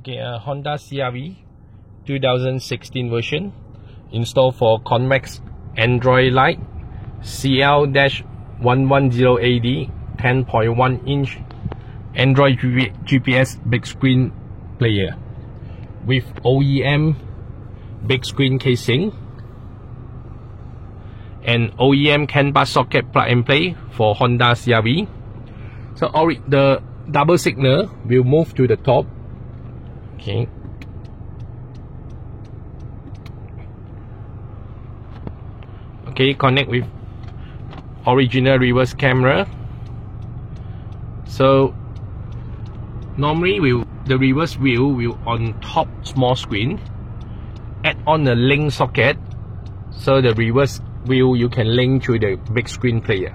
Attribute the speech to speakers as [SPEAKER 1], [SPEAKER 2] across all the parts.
[SPEAKER 1] Okay, Honda CR-V 2016 version, installed for Convex Android Light CL-110AD 10.1 inch Android GPS big screen player with OEM big screen casing and OEM CAN bus socket plug and play for Honda CR-V. So the double signal will move to the top. Okay. Okay, connect with original reverse camera. So normally the reverse view will on top small screen. Add on a link socket, so the reverse view you can link to the big screen player.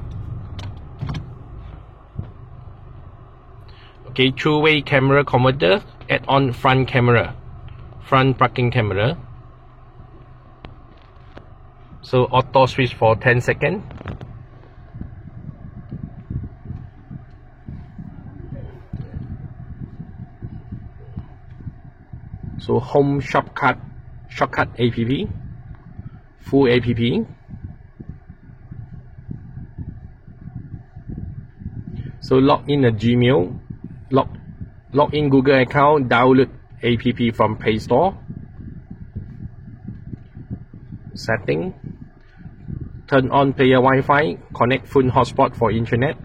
[SPEAKER 1] Okay, two-way camera converter. Add on front camera, front parking camera. So auto switch for 10 seconds. So home shortcut app, full app. So log in a Gmail, log in Google account, download app from Play Store. Setting, turn on player Wi-Fi, connect phone hotspot for internet.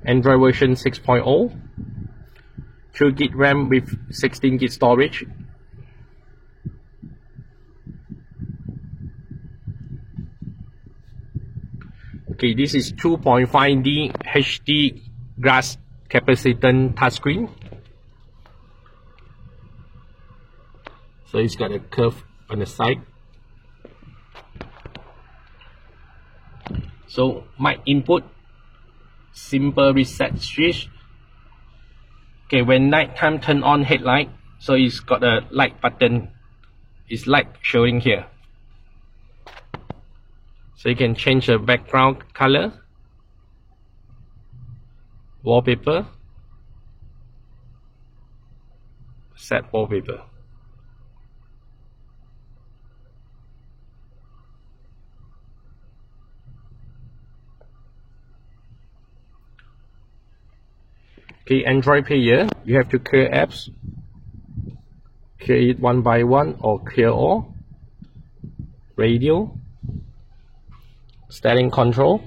[SPEAKER 1] Android version 6.0, 2 GB RAM with 16 GB storage. Okay, this is 2.5D HD glass capacitance touchscreen. So it's got a curve on the side. So my input, simple reset switch. Okay, when night time, turn on headlight. So it's got a light button. It's light showing here. So you can change the background color, wallpaper, set wallpaper. Okay, Android player, you have to clear apps. Clear it one by one or clear all. Radio, steering control.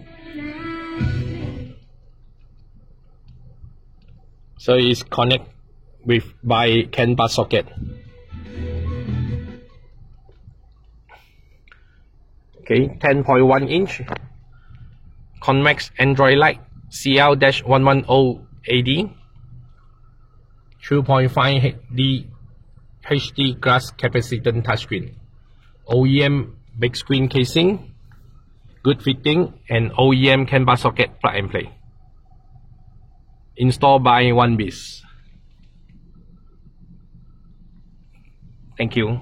[SPEAKER 1] So it's connect with by CAN bus socket. Okay, 10.1 inch Convex Android Light CL-110AD 2.5D HD glass capacitance touchscreen, OEM big screen casing, good fitting, and OEM CAN bus socket plug and play. Installed by OneBiz. Thank you.